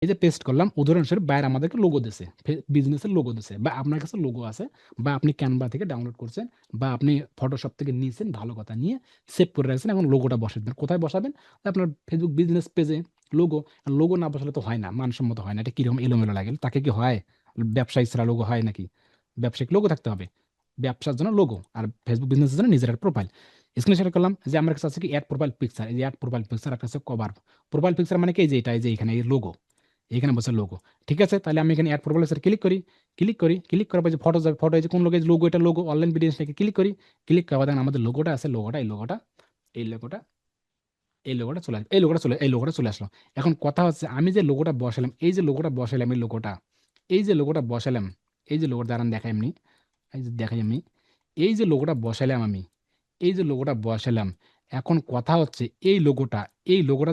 এই যে পেস্ট করলাম, উদাহরণস্বরূপ বাইরে আমাদেরকে লোগো দিছে, বিজনেসের লোগো দিছে, বা আপনার কাছে লোগো আছে, বা আপনি ক্যানভা থেকে ডাউনলোড করছেন, বা আপনি ফটোশপ থেকে নিয়েছেন, ভালো কথা, নিয়ে সেভ করে রাখছেন। এখন লোগোটা বসাবেন কোথায় বসাবেন? আপনার ফেসবুক বিজনেস পেজে। লোগো, লোগো না বসালে তো হয় না, মানসম্মত হয় না, এটা কিরকম এলোমেলো লাগে, তাকে কি হয়? ব্যবসায়ী ছাড়া লোগো হয় নাকি? ব্যবসায়িক লোগো থাকতে হবে, ব্যবসার জন্য লোগো, আর ফেসবুক বিজনেসের জন্য নিজের প্রোফাইল। স্ক্রিনে শেয়ার করলাম যে আমার কাছে আছে কি অ্যাড প্রোফাইল পিকচার, এই যে অ্যাড প্রোফাইল পিকচার, একটা আছে কভার। প্রোফাইল পিকচার মানে কি? এই যে এটা, এই যে এখানে এই লোগো, এখানে বসে লোগো। ঠিক আছে, তাহলে আমি এখানে অ্যাড প্রোফাইল ক্লিক করি, ক্লিক করার পর যে ফটো যাবে, ফটো এই যে কোন লোগো, লোগো, এটা লোগো, অনলাইন বিজনেস থেকে ক্লিক করি। ক্লিক করার দেখেন আমাদের লোগোটা আছে, লোগোটা, এই লোগোটা, এই লোগোটা, এই লোগোটা চলে আসবে, এই লোগোটা চলে আসলো। এখন কথা হচ্ছে, আমি যে লোগোটা বসালাম, এই যে লোগোটা বসালাম, এই লোগোটা, এই যে লোগোটা বসালাম, এই যে লোগোটা দাঁড়ান দেখাই এমনি, এই যে দেখাই আমি, এই যে লোগোটা বসালাম আমি, এই যে লোগোটা বসালাম, এখন কথা হচ্ছে এই লোগোটা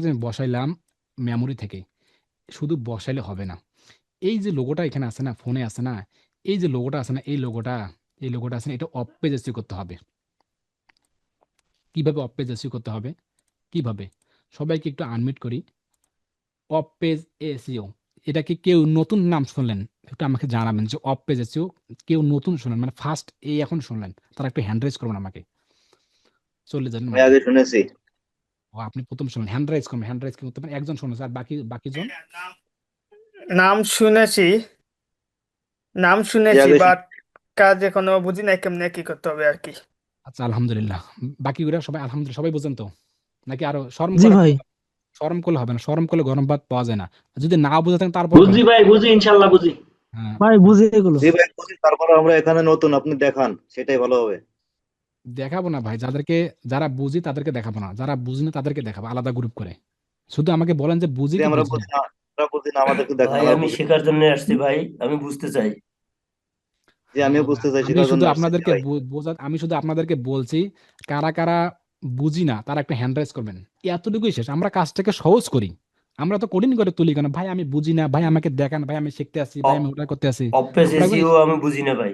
যে আমি বসাইলাম মেমোরি থেকে, শুধু বসাইলে হবে না। এই যে লোগোটা এখানে আছে না, ফোনে আছে না, এই যে লোগোটা আছে না, এই লোগোটা আছে না, এটা অফ পেজ এসইও করতে হবে। কিভাবে অফ পেজ এসইও করতে হবে? কিভাবে? সবাইকে একটু আনমিউট করি। অফ পেজ এসইও, এটা কি কেউ নতুন নাম শুনলেন? একটু আমাকে জানাবেন যে অফ পেজ এসইও কেউ নতুন শুনলেন, মানে ফার্স্ট এই এখন শুনলেন, তারা একটু হ্যান্ড রাইজ করবেন আমাকে, চলে যাবেন আমি মধ্যে। আগে শুনেছি। ও, আপনি প্রথম শুনলেন, হ্যান্ড রাইজ করবেন, হ্যান্ড রাইজ করতে পারেন, একজন শুনেছে, আর বাকি বাকি জন? নাম শুনেছি, নাম জি শুনেছি, আগে বাট কাজ এখনো বুঝি নাই কেমনে কি করতে হবে আর কি। আচ্ছা, আলহামদুলিল্লাহ। বাকিগুলো সবাই আলহামদুলিল্লাহ, সবাই বুঝেন তো? নাকি আরো শরম জি করা? ভাই। শরম করলে হবে না, শরম করলে গরম ভাত পাওয়া যায় না। যদি না বুঝে থাকেন তারপর বুঝি বলেন। ভাই, বুঝি, ইনশাল্লাহ বুঝি। হ্যাঁ, ভাই বুঝি এগুলো। জি ভাই বুঝি, তারপরে আমরা এখানে নতুন, আপনি দেখান, সেটাই ভালো হবে। দেখাবো না ভাই, যারা বুঝি তাদেরকে দেখাবো না, যারা বুঝি না তাদেরকে দেখাবো আলাদা গ্রুপ করে। শুধু আমাকে বলেন যে বুঝি যদি কি আমরা বুঝি না। বুঝি না, আমরা বুঝি না, আমাদেরকে দেখান, ভাই আমরা আমি বুঝি। শেখার জন্য আসছি ভাই, আমি বুঝতে চাই। যে ও আমিও ভাই, বুঝতে চাই, শেখার জন্য আসছি জি ভাই। আমি শুধু আপনাদেরকে বলছি, কারা কারা বুঝি না তারা একটা হ্যান্ড রাইজ করবেন। এতটুকুই শেষ, আমরা কাজটাকে সহজ করি। আমরা তো কঠিন করে তুলি কেন? ভাই আমি বুঝি না, ভাই আমাকে দেখান, ভাই আমি শিখতে আসি, ভাই অ- আমি ওটা করতে আসি। অভ্যেস আমরা একবার এসিও আমি বুঝি না ভাই।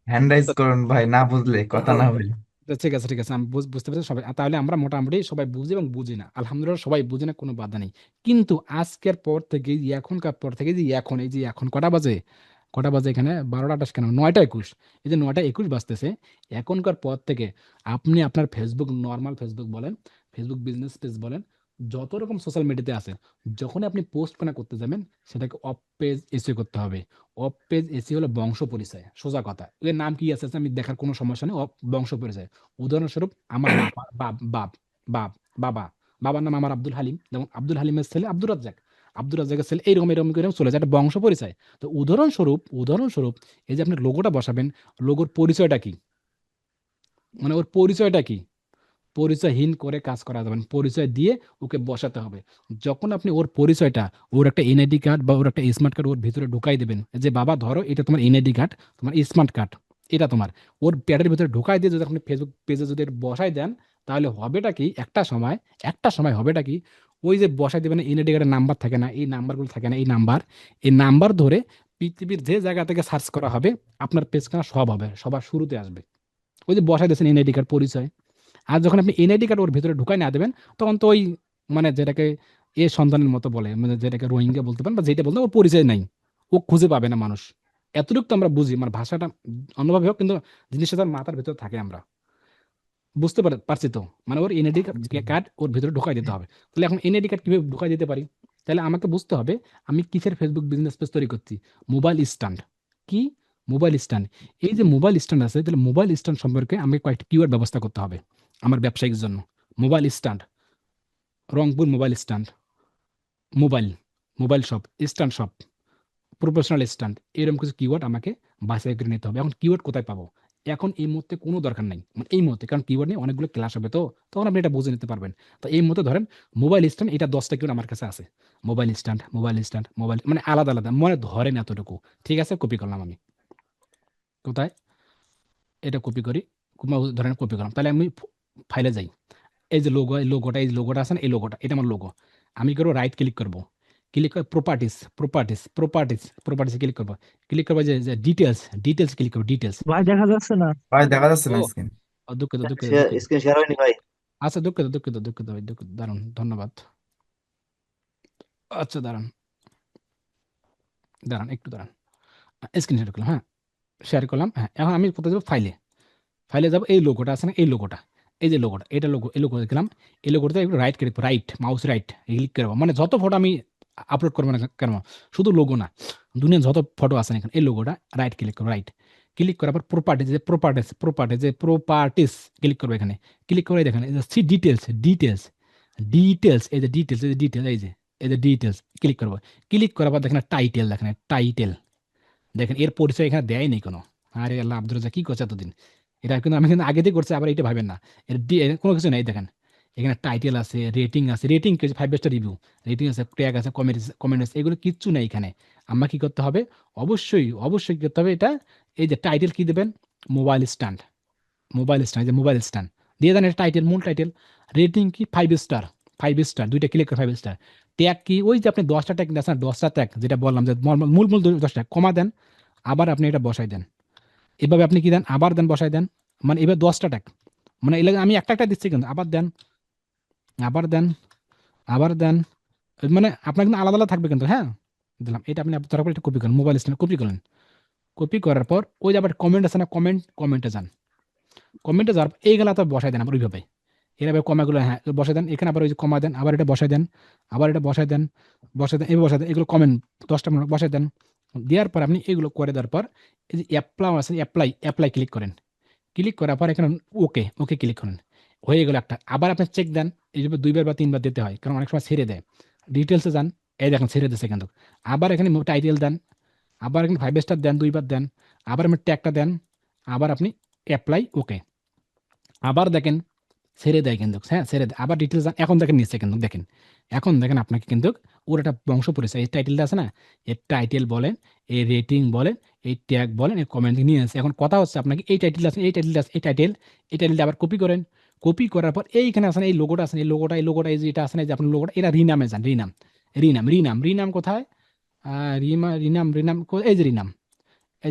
হ্যান্ড রাইজ করুন ভাই, না বুঝলে কথা না বলি। তো ঠিক আছে, ঠিক আছে, আমি বুঝতে পারছি সবাই, তাহলে আমরা মোটামুটি সবাই বুঝি এবং বুঝি না, আলহামদুলিল্লাহ সবাই বুঝি না, কোনো বাধা নেই। কিন্তু আজকের পর থেকে, এখনকার পর থেকে, যে এখন, এই যে এখন কটা বাজে, কটা বাজে এখানে? 12টা 28 কেন, 9টা 21, এই যে 9টা 21 বাজতেছে। এখনকার পর থেকে আপনি আপনার ফেসবুক, নর্মাল ফেসবুক বলেন, ফেসবুক বিজনেস পেজ বলেন, যত রকম সোশ্যাল মিডিয়াতে আছে, যখনই আপনি পোস্ট করতে যাবেন, সেটাকে অফ পেজ এসিও করতে হবে। অফ পেজ এসি হলো বংশ পরিচয়, সোজা কথা। এর নাম কি আছে আমি দেখার কোনো সমস্যা নেই, বংশ পরিচয়। উদাহরণস্বরূপ আমার বাবা, বাপ বাপ বাপ বাবা, বাবার নাম আমার আব্দুল হালিম, যেমন আব্দুল হালিমের ছেলে আব্দুর রাজ্জাক, আব্দুর রাজ্জাকের ছেলে, এরকম এরকম এরকম চলে যায়, একটা বংশ পরিচয়। তো উদাহরণস্বরূপ এই যে আপনি লোগোটা বসাবেন, লোগোর পরিচয়টা কি? মানে ওর পরিচয়টা কি? পরিচয়হীন করে কাজ করা যাবে না, পরিচয় দিয়ে ওকে বসাতে হবে। যখন আপনি ওর পরিচয়টা, ওর একটা এনআইডি কার্ড বা ওর একটা স্মার্ট কার্ড ওর ভিতরে ঢুকাই দেবেন, যে বাবা ধরো এটা তোমার এনআইডি কার্ড, তোমার স্মার্ট কার্ড, এটা তোমার, ওর প্যাডের ভিতরে ঢুকাই দিয়ে যদি আপনি ফেসবুক পেজে যদি এটা বসাই দেন, তাহলে হবেটা কি, একটা সময় হবেটা কি, ওই যে বসাই দেবেন এনআইডি কার্ডের নাম্বার থাকে না, এই নাম্বারগুলো থাকে না, এই নাম্বার ধরে পৃথিবীর যে জায়গা থেকে সার্চ করা হবে, আপনার পেজখানা সব হবে, সবার শুরুতে আসবে। ওই যে বসাই দিয়েছেন এনআইডি কার্ড পরিচয়। আর যখন আপনি এনআইডি কার্ড ওর ভিতরে ঢুকাই না দেবেন, তখন তো ওই, মানে যেটাকে সন্তানের মতো বলে, মানে যেটাকে রোহিঙ্গা বলতে পারেন বা যেটা বলতে, ওর পরিচয় নাই, ও খুঁজে পাবে না মানুষ। এতটুকু তো আমরা বুঝি, মানে ভাষাটা অন্যভাবে হোক, কিন্তু জিনিসটা তার মাথার ভিতরে থাকে, আমরা বুঝতে পারছি তো। মানে ওর এনআইডি কার্ড ওর ভিতরে ঢুকাই দিতে হবে। তাহলে এখন এনআইডি কার্ড কিভাবে ঢুকাই দিতে পারি? তাহলে আমাকে বুঝতে হবে আমি কিসের ফেসবুক বিজনেস পেজ তৈরি করছি। Mobile stand. কি? Mobile stand. এই যে মোবাইল স্ট্যান্ড আছে, তাহলে মোবাইল স্ট্যান্ড সম্পর্কে আমাকে কয়েকটি কিওয়ার্ড ব্যবস্থা করতে হবে আমার ব্যবসায়িক জন্য। Mobile stand, Rangpur mobile stand, mobile, mobile shop, stand shop, professional stand, এরকম কিছু কিওয়ার্ড আমাকে বাছাই করে নিতে হবে। এখন কিওয়ার্ড কোথায় পাবো? এখন এই মুহূর্তে কোনো দরকার নাই, মানে এই মুহূর্তে, কারণ কিওয়ার্ড নিয়ে অনেকগুলো ক্লাস হবে, তো তখন আপনি এটা বুঝে নিতে পারবেন। তো এই মুহূর্তে ধরেন মোবাইল স্ট্যান্ড, এটা 10টা কিওয়ার্ড আমার কাছে আছে। Mobile stand, mobile stand, mobile, মানে আলাদা আলাদা, মনে ধরেন এতটুকু। ঠিক আছে, কপি করলাম আমি। কোথায়? এটা কপি করি, ধরেন কপি করলাম, তাহলে আমি ফাইলে যাই। এই যে লোগো, এই লোগোটা আছে না, এই লোগোটা, এটা আমার লোগো। আমি করবো রাইট ক্লিক করবো, ক্লিক করে প্রপার্টিস ক্লিক করবো। ক্লিক করবো যে ডিটেলস ক্লিক করবো, ডিটেলস। ভাই দেখা যাচ্ছে না। ভাই দেখা যাচ্ছে ও, না স্ক্রিন। দুঃখিত দুঃখিত দুঃখিত। স্ক্রিন শেয়ার হয়নি ভাই। আচ্ছা, দুঃখিত দুঃখিত দুঃখিত ভাই, দুঃখিত, দারুণ, ধন্যবাদ। আচ্ছা দাঁড়ান দাঁড়ান একটু দাঁড়ান, স্ক্রিন শেয়ার করলাম, হ্যাঁ শেয়ার করলাম, হ্যাঁ এখন আমি কোথায় যাবো, ফাইলে, ফাইলে যাবো, এই লোগোটা আছে না, এই লোগোটা, এই যে লোগোটা, এটা লোগো, এই লোগো দেখলাম, এই লোগোটাতে একটু right click, right mouse right click করবো, মানে যত ফটো আমি আপলোড করবো না কেন, শুধু লোগো না, দুনিয়া যত ফটো আছে না এখানে, এই লোগোটা রাইট ক্লিক করবো, রাইট ক্লিক করার পর প্রপার্টিস ক্লিক করবো, এখানে ক্লিক করে দেখেন সি ডিটেলস, এই যে ডিটেলস, এই যে ডিটেলস ক্লিক করবো, ক্লিক করার পর দেখেন টাইটেল, দেখেন টাইটেল, দেখেন এর পরিচয় এখানে দেয়নি কোনো, আরে আল্লাহ আব্দুল রাজ্জাক কি করছে এতদিন, এটা কিন্তু আমি কিন্তু আগে থেকে করছি, আবার এটা ভাবেন না, এর কোনো কিছু নেই, দেখেন এখানে টাইটেল আছে, রেটিং আছে, রেটিং 5 স্টার রিভিউ, রেটিং আছে, ট্যাগ আছে, কমেন্ট আছে, এগুলো কিচ্ছু নেই এখানে। আমরা কি করতে হবে, অবশ্যই কি করতে হবে, এটা এই যে টাইটেল কি দেবেন, মোবাইল স্ট্যান্ড, এই যে মোবাইল স্ট্যান্ড দিয়ে দেন, এটা টাইটেল, মূল টাইটেল, রেটিং কি 5 স্টার, 5 স্টার, দুইটা ক্লিক করে 5 স্টার, ট্যাগ কি ওই যে আপনি 10টা ট্যাগ দেন না, 10টা ট্যাগ যেটা বললাম যে মূল 10টা কমা দেন, আবার আপনি এটা বসাই দেন, এভাবে আপনি কি দেন, আবার দেন বসাই দেন, মানে এবার 10টা ট্যাগ, মানে এলাকা আমি একটা দিচ্ছি কিন্তু, আবার দেন, আবার দেন, আবার দেন, মানে আপনার কিন্তু আলাদা আলাদা থাকবে কিন্তু, হ্যাঁ দিলাম, এটা আপনি ধরার পর এটা কপি করেন, মোবাইল স্ট্যান্ড কপি করলেন, কপি করার পর ওই যে আবার কমেন্ট আছে না, কমেন্টে যান, কমেন্টে যাওয়ার পর এইগুলো তো বসাই দেন আবার ওইভাবে, এভাবে কমাগুলো হ্যাঁ বসাই দেন, এখানে আবার ওই যে কমা দেন, আবার এটা বসাই দেন, আবার এটা বসাই দেন, এভাবে বসাই দেন, এগুলো কমেন্ট 10টা বসাই দেন, দেওয়ার পর আপনি এগুলো করে দেওয়ার পর এই যে অ্যাপ্লাই আছে, অ্যাপ্লাই ক্লিক করেন, ক্লিক করার পর এখানে ওকে ক্লিক করেন, হয়ে গেল একটা, আবার আপনি চেক দেন, এইভাবে 2বার বা 3বার দিতে হয়, কারণ অনেক সময় ছেড়ে দেয়, ডিটেলসে যান, এই দেখেন ছেড়ে দিচ্ছে কিন্তু, আবার এখানে টাইটেল দেন, আবার এখানে 5 স্টার দেন, 2বার দেন, আবার আপনি ট্যাগটা দেন, আবার আপনি অ্যাপ্লাই ওকে, আবার দেখেন ছেড়ে দেয় কিন্তু, হ্যাঁ ছেড়ে দেয়, আবার ডিটেলস যান, এখন দেখেন নিচ্ছে কিন্তু, দেখেন এখন দেখেন আপনাকে কিন্তু ওর একটা বংশ পরিচয়, এই টাইটেলটা আছে না, এর টাইটেল বলেন, এই রেটিং বলেন, এই ট্যাগ বলেন, এই কমেন্ট নিয়ে আসে, এখন কথা হচ্ছে আপনাকে এই টাইটেল আছে, এই টাইটেলটা আবার কপি করেন, কপি করার পর এইখানে আসেন, এই লোগোটা আছে, এই লোগোটা এই যেটা আছে না, এই যে আপনার লোগোটা, এটা রিনামে যান, রিনাম কোথায়, এই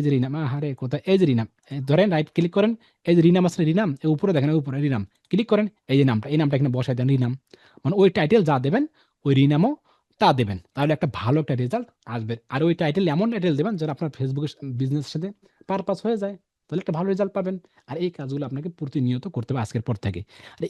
যে রিনাম, আরে কোথায়, এই যে রিনাম, ধরেন রাইট ক্লিক করেন, এই যে রিনাম আছে, রিনাম এই উপরে দেখেন, এই উপরে রিনাম ক্লিক করেন, এই যে নামটা, এই নামটা এখানে বসাই দেন, রিনাম, মানে ওই টাইটেল যা দেবেন ওই রিনামও তা দেবেন, তাহলে একটা ভালো একটা রেজাল্ট আসবে, আর ওই টাইটেল এমন টাইটেল দেবেন যেটা আপনার ফেসবুকের বিজনেসের সাথে পারপাস হয়ে যায়, তাহলে একটা ভালো রেজাল্ট পাবেন। আর এই কাজগুলো আপনাকে প্রতিনিয়ত করতে হবে আজকের পর থেকে। আর